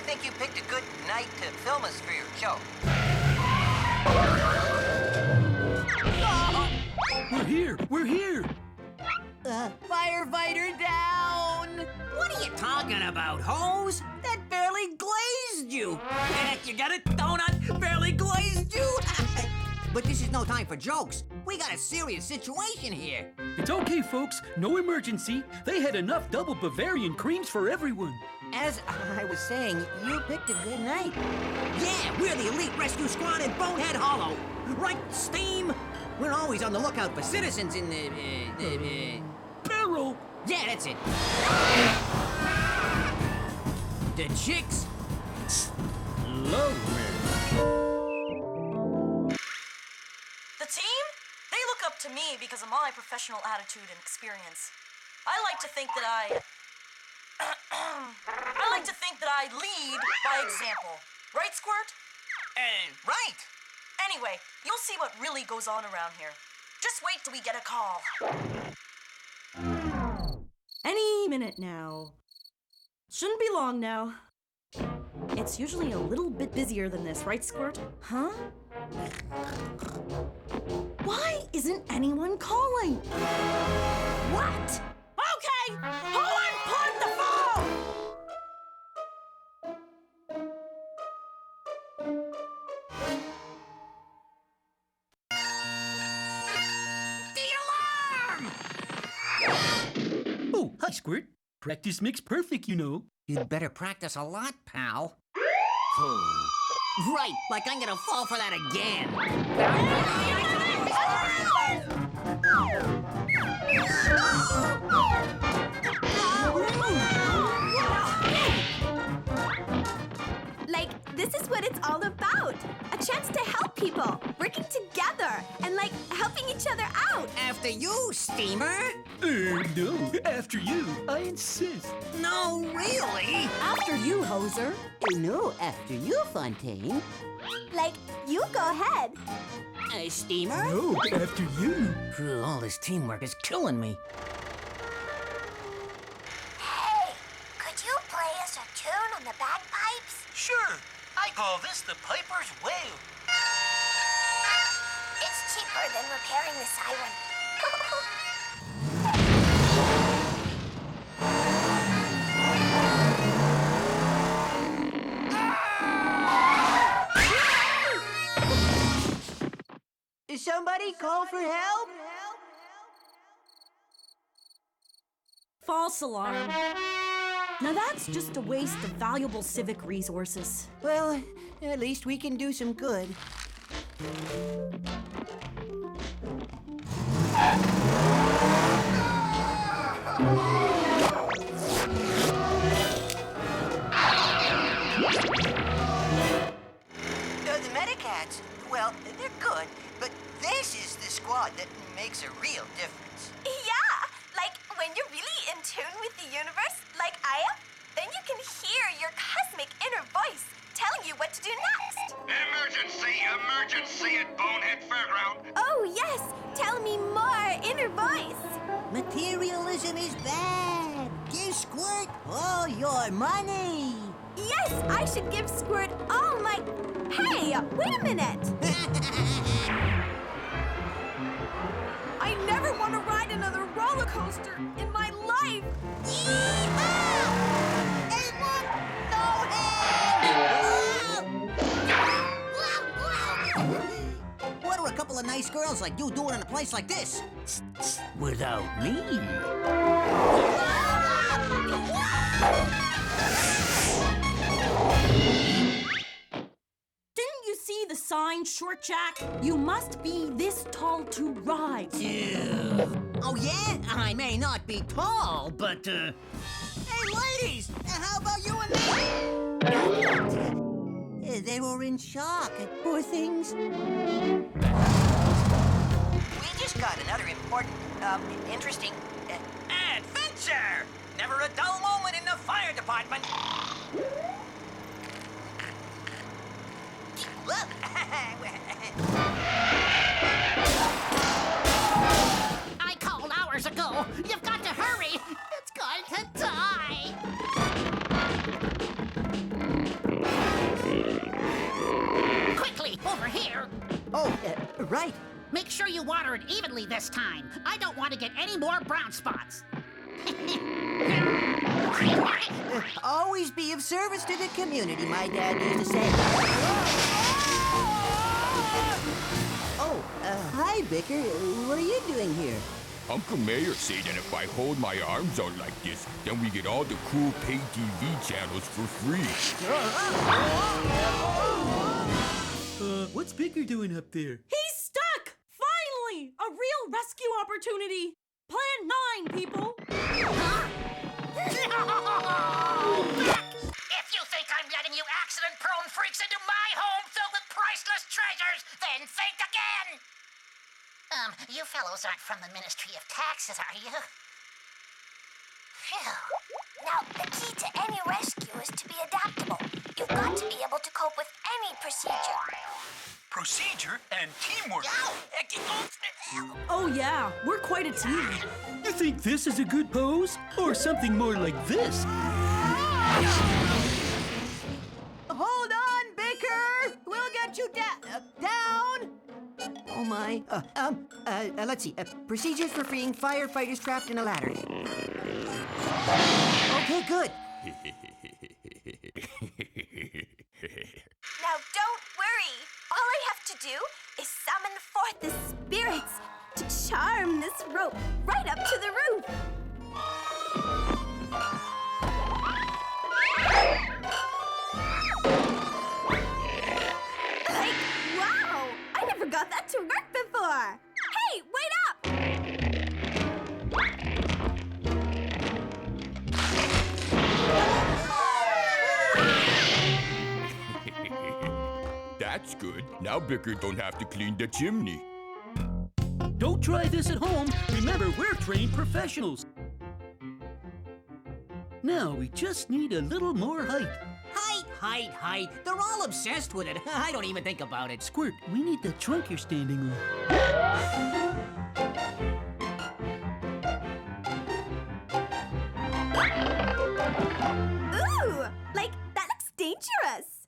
think you picked a good night to film us for your show. We're here! We're here! Firefighter down! What are you talking about, Hoze? That barely glazed you. You got it, donut? Barely glazed you? But this is no time for jokes. We got a serious situation here. It's okay, folks. No emergency. They had enough double Bavarian creams for everyone. As I was saying, you picked a good night. Yeah, we're the elite rescue squad in Bonehead Hollow. Right, Steam? We're always on the lookout for citizens in the Barrel! Yeah, that's it. The chicks. Lovely. The team? They look up to me because of my professional attitude and experience. I like to think that I lead by example. Right, Squirt? Right. Anyway, you'll see what really goes on around here. Just wait till we get a call. Any minute now. Shouldn't be long now. It's usually a little bit busier than this, right, Squirt? Huh? Why isn't anyone calling? What? Okay! Who unplugged the phone? Oh, hi, Squirt. Practice makes perfect, you know. You'd better practice a lot, pal. Right, like I'm gonna fall for that again. Like, this is what it's all about. A chance to help people, working together, and like, helping each other out. After you, Steamer. No, after you. I insist. No, really. After you, Hoser. No, after you, Fontaine. Like, you go ahead. Steamer? No, after you. All this teamwork is killing me. Hey, could you play us a tune on the bagpipes? Sure. I call this the Piper's Wail. It's cheaper than repairing the siren. Somebody call for help? False alarm. Now that's just a waste of valuable civic resources. Well, at least we can do some good. The Medicats, well, they're good, but this is the squad that makes a real difference. Yeah, like when you're really in tune with the universe, like I am, then you can hear your cosmic inner voice telling you what to do next. Emergency! Emergency at Bonehead Fairground! Oh yes, tell me more, inner voice. Materialism is bad. Give Squirt all your money. Yes, I should give Squirt all my... Hey, wait a minute. I never want to ride another roller coaster in my life. What are a couple of nice girls like you doing in a place like this? Without me. Didn't you see the sign, Short Jack? You must be this tall to ride. Oh, yeah? I may not be tall, but, Hey, ladies! How about you and me? They were in shock, poor things. We just got another important, interesting adventure! Never a dull moment in the fire department. I called hours ago. You've got to hurry. It's going to die. right. Make sure you water it evenly this time. I don't want to get any more brown spots. Always be of service to the community, my dad used to say. Oh, hi, Bicker. What are you doing here? Uncle Mayor said that if I hold my arms out like this, then we get all the cool pay TV channels for free. What's Bicker doing up there? He's stuck! Finally! A real rescue opportunity! Plan 9, people! If you think I'm letting you accident-prone freaks into my home filled with priceless treasures, then think again! You fellows aren't from the Ministry of Taxes, are you? Phew. Now, the key to any rescue is to be adaptable. You've got to be able to cope with any procedure. Procedure and teamwork. Oh yeah, we're quite a team. You think this is a good pose? Or something more like this? Hold on, Bicker! We'll get you down! Oh, my. Let's see. Procedures for freeing firefighters trapped in a ladder. Okay, good. Now don't worry. All I have to do is summon forth the spirits to charm this rope right up to the roof. Like, wow! I never got that to work before. Hey, wait up! That's good. Now Bicker don't have to clean the chimney. Don't try this at home. Remember, we're trained professionals. Now we just need a little more height. Height. They're all obsessed with it. I don't even think about it. Squirt, we need the trunk you're standing on. Ooh, like that looks dangerous.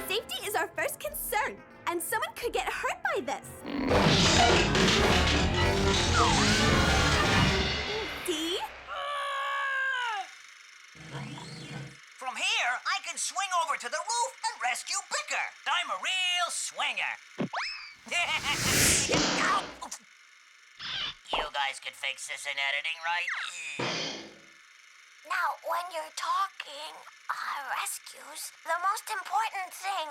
Safety is our first concern, and someone could get hurt by this. See? From here, I can swing over to the roof and rescue Bicker. I'm a real swinger. You guys can fix this in editing, right? Now, when you're talking rescues, the most important thing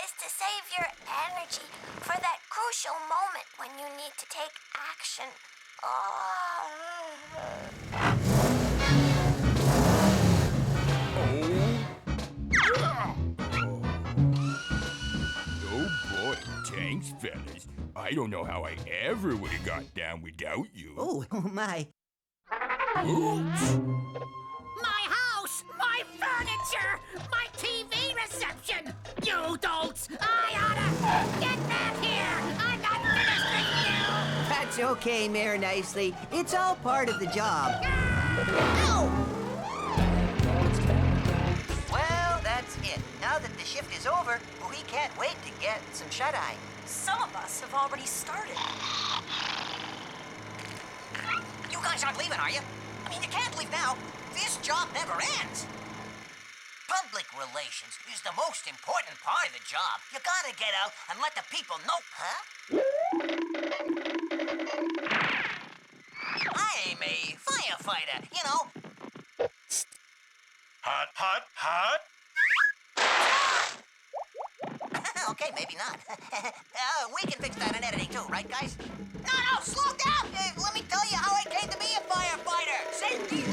is to save your energy for that crucial moment when you need to take action. Oh boy, thanks, fellas. I don't know how I ever would have got down without you. Oh, my. Oops. My house! My furniture! My TV reception! You dolts! I oughta... Get back here! I'm not finished with you! That's okay, Mayor Nicely. It's all part of the job. Ow! Well, that's it. Now that the shift is over, we can't wait to get some shut-eye. Some of us have already started. You guys aren't leaving, are you? I mean, you can't leave now. This job never ends. Public relations is the most important part of the job. You gotta get out and let the people know, huh? I'm a firefighter, you know. Hot. Okay, maybe not. We can fix that in editing too, right, guys? No, slow down! Let me tell you how I came to be a firefighter. Safety.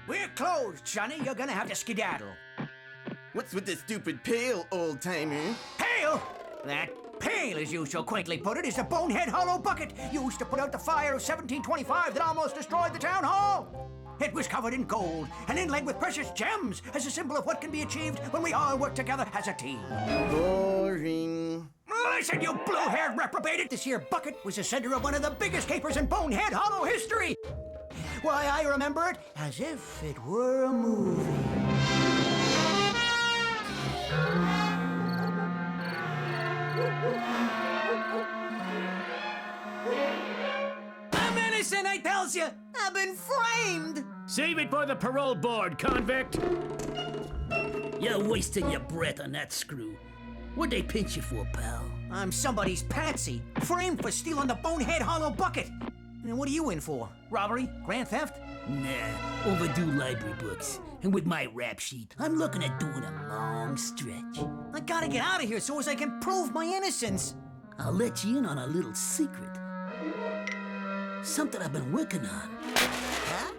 We're closed, Sonny. You're gonna have to skedaddle. What's with this stupid pail, old-timer? Hail! That pail, as you so quaintly put it, is the Bonehead Hollow bucket used to put out the fire of 1725 that almost destroyed the town hall. It was covered in gold and inlaid with precious gems as a symbol of what can be achieved when we all work together as a team. Boring. Listen, you blue-haired reprobate! This here bucket was the center of one of the biggest capers in Bonehead Hollow history. Why, I remember it as if it were a movie. I'm innocent, I tells you. I've been framed. Save it for the parole board, convict. You're wasting your breath on that screw. What'd they pinch you for, pal? I'm somebody's patsy, framed for stealing the Bonehead Hollow bucket. And what are you in for? Robbery? Grand theft? Nah, overdue library books. And with my rap sheet, I'm looking at doing a long stretch. I gotta get out of here so as I can prove my innocence. I'll let you in on a little secret. Something I've been working on.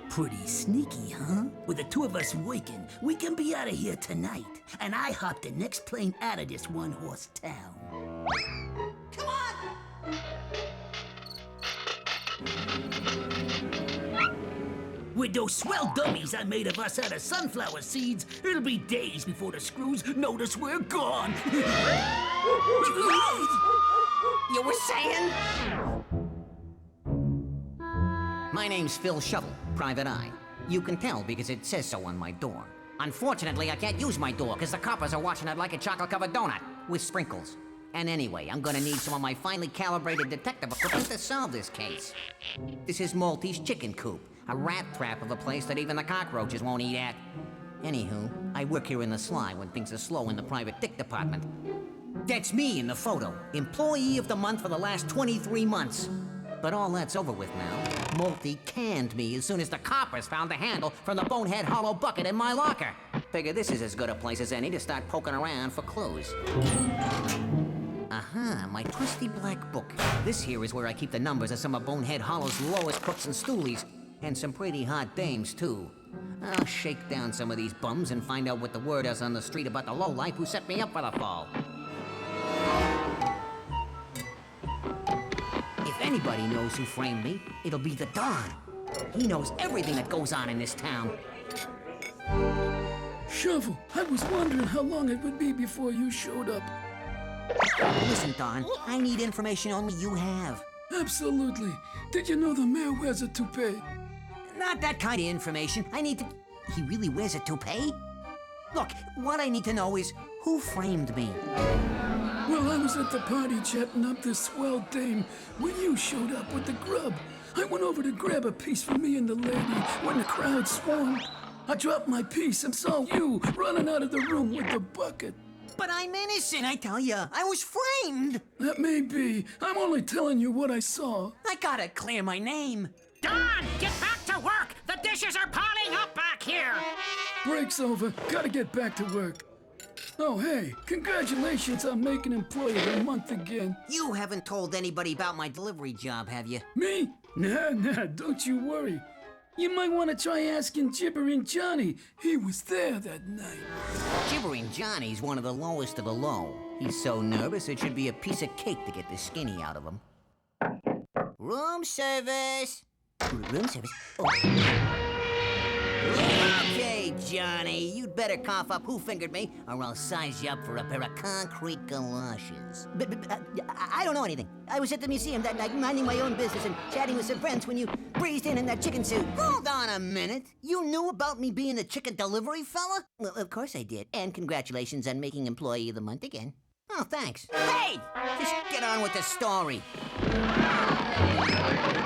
Pretty sneaky, huh? With the two of us working, we can be out of here tonight. And I hop the next plane out of this one-horse town. Come on! With those swell dummies I made of us out of sunflower seeds, it'll be days before the screws notice we're gone. You were saying? My name's Phil Shovel, Private Eye. You can tell because it says so on my door. Unfortunately, I can't use my door because the coppers are watching it like a chocolate-covered donut with sprinkles. And anyway, I'm gonna need some of my finely calibrated detective equipment to solve this case. This is Moltese chicken coop, a rat trap of a place that even the cockroaches won't eat at. Anywho, I work here in the sly when things are slow in the private dick department. That's me in the photo, employee of the month for the last 23 months. But all that's over with now. Molty canned me as soon as the coppers found the handle from the Bonehead Hollow bucket in my locker. Figure this is as good a place as any to start poking around for clues. Aha, my trusty black book. This here is where I keep the numbers of some of Bonehead Hollow's lowest crooks and stoolies, and some pretty hot dames, too. I'll shake down some of these bums and find out what the word is on the street about the lowlife who set me up for the fall. If anybody knows who framed me, it'll be the Don. He knows everything that goes on in this town. Shovel, I was wondering how long it would be before you showed up. Listen, Don, I need information only you have. Absolutely. Did you know the mayor wears a toupee? Not that kind of information. I need to... He really wears a toupee? Look, what I need to know is who framed me. Well, I was at the party chatting up this swell dame when you showed up with the grub. I went over to grab a piece for me and the lady when the crowd swarmed. I dropped my piece and saw you running out of the room with the bucket. But I'm innocent, I tell you. I was framed. That may be. I'm only telling you what I saw. I gotta clear my name. Don, get back to work! The dishes are piling up back here! Break's over. Gotta get back to work. Oh, hey, congratulations on making Employee of the Month again. You haven't told anybody about my delivery job, have you? Me? Nah, don't you worry. You might want to try asking Gibbering Johnny. He was there that night. Gibbering Johnny's one of the lowest of the low. He's so nervous it should be a piece of cake to get the skinny out of him. Room service. Room service? Oh. Okay, Johnny, you'd better cough up who fingered me, or I'll size you up for a pair of concrete galoshes. But I don't know anything. I was at the museum that night minding my own business and chatting with some friends when you breezed in that chicken suit. Hold on a minute. You knew about me being a chicken delivery fella? Well, of course I did. And congratulations on making Employee of the Month again. Oh, thanks. Hey! Just get on with the story.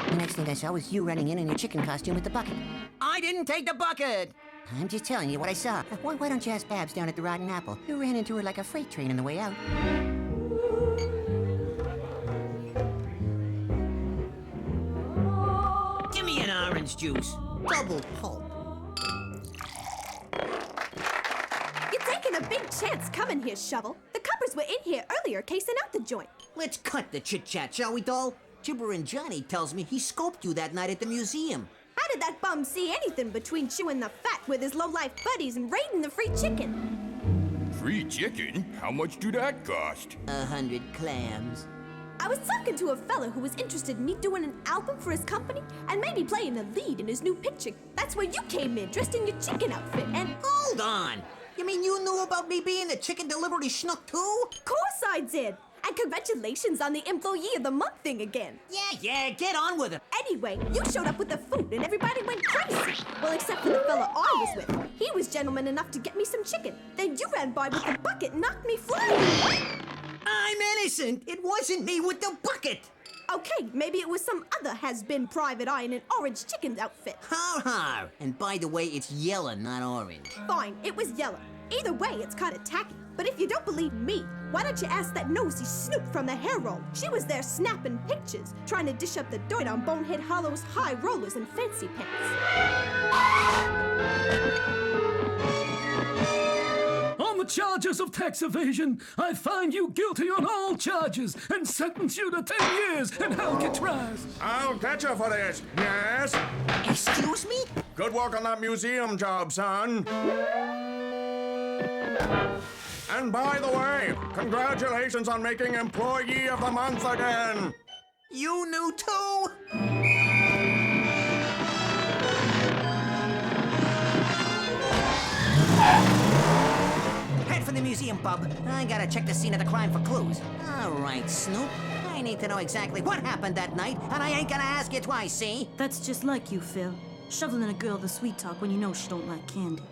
The next thing I saw was you running in your chicken costume with the bucket. I didn't take the bucket! I'm just telling you what I saw. Why don't you ask Babs down at the Rotten Apple? You ran into her like a freight train on the way out. Give me an orange juice. Double pulp. You're taking a big chance coming here, Shovel. The coppers were in here earlier casing out the joint. Let's cut the chit-chat, shall we, doll? Gibbering Johnny tells me he scoped you that night at the museum. How did that bum see anything between chewing the fat with his low-life buddies and raiding the free chicken? Free chicken? How much do that cost? 100 clams. I was talking to a fella who was interested in me doing an album for his company and maybe playing the lead in his new picture. That's where you came in, dressed in your chicken outfit, and... Hold on! You mean you knew about me being the chicken delivery schnook too? Of course I did! And congratulations on the Employee of the Month thing again. Yeah, get on with it. Anyway, you showed up with the food and everybody went crazy. Well, except for the fella I was with. He was gentleman enough to get me some chicken. Then you ran by with the bucket and knocked me flying. I'm innocent. It wasn't me with the bucket. Okay, maybe it was some other has-been private eye in an orange chicken's outfit. Ha. And by the way, it's yellow, not orange. Fine, it was yellow. Either way, it's kind of tacky. But if you don't believe me, why don't you ask that nosy snoop from the hair roll? She was there snapping pictures, trying to dish up the dirt on Bonehead Hollow's high rollers and fancy pants. On the charges of tax evasion, I find you guilty on all charges and sentence you to 10 years in Alcatraz. I'll catch you for this, yes? Excuse me? Good work on that museum job, son. And by the way, congratulations on making Employee of the Month again. You knew too? Head for the museum, bub. I gotta check the scene of the crime for clues. All right, Snoop. I need to know exactly what happened that night, and I ain't gonna ask you twice, see? That's just like you, Phil. Shoveling a girl the sweet talk when you know she don't like candy.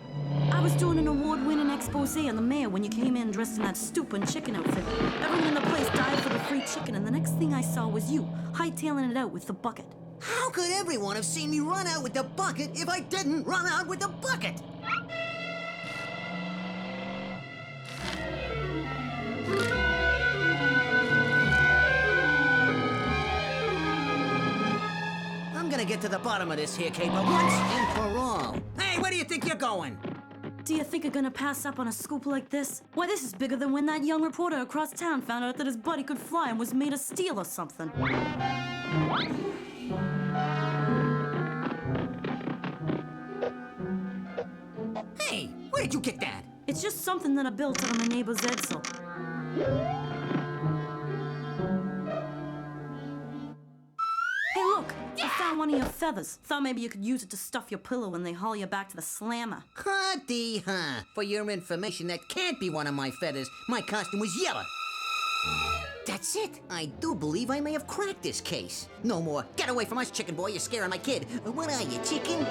I was doing an award-winning expose on the mayor when you came in dressed in that stupid chicken outfit. Everyone in the place died for the free chicken, and the next thing I saw was you, hightailing it out with the bucket. How could everyone have seen me run out with the bucket if I didn't run out with the bucket? I'm gonna get to the bottom of this here caper once and for all. Hey, where do you think you're going? Do you think you're gonna pass up on a scoop like this? Why, this is bigger than when that young reporter across town found out that his buddy could fly and was made of steel or something. Hey, where did you get that? It's just something that I built out of my neighbor's Edsel. Hey, look! I found one of your feathers. Thought maybe you could use it to stuff your pillow when they haul you back to the slammer. Ha-dee-ha. For your information, that can't be one of my feathers. My costume was yellow. That's it. I do believe I may have cracked this case. No more. Get away from us, chicken boy. You're scaring my kid. What are you, chicken?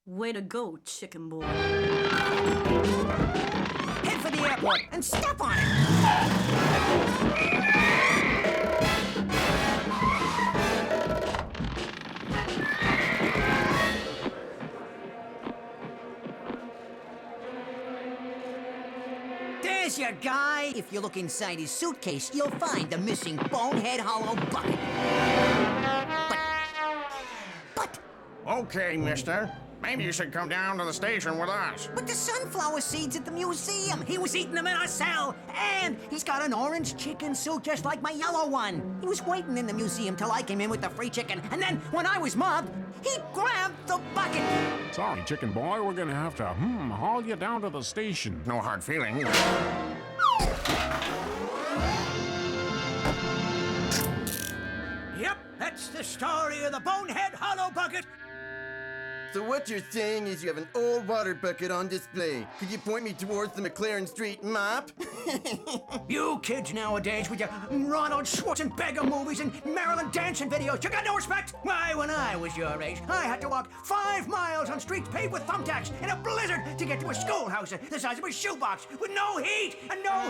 Way to go, chicken boy. Head for the airport and step on it! There's your guy. If you look inside his suitcase, you'll find the missing Bonehead Hollow bucket. But... Okay, mister. Maybe you should come down to the station with us. But the sunflower seeds at the museum. He was eating them in our cell. And he's got an orange chicken suit just like my yellow one. He was waiting in the museum till I came in with the free chicken. And then, when I was mobbed, he grabbed the bucket. Sorry, chicken boy. We're gonna have to, haul you down to the station. No hard feelings. Yep, that's the story of the Bonehead Hollow bucket. So what you're saying is you have an old water bucket on display. Could you point me towards the McLaren Street map? You kids nowadays with your Ronald Schwarzenegger movies and Marilyn dancing videos, you got no respect? Why, when I was your age, I had to walk 5 miles on streets paved with thumbtacks in a blizzard to get to a schoolhouse the size of a shoebox with no heat and no...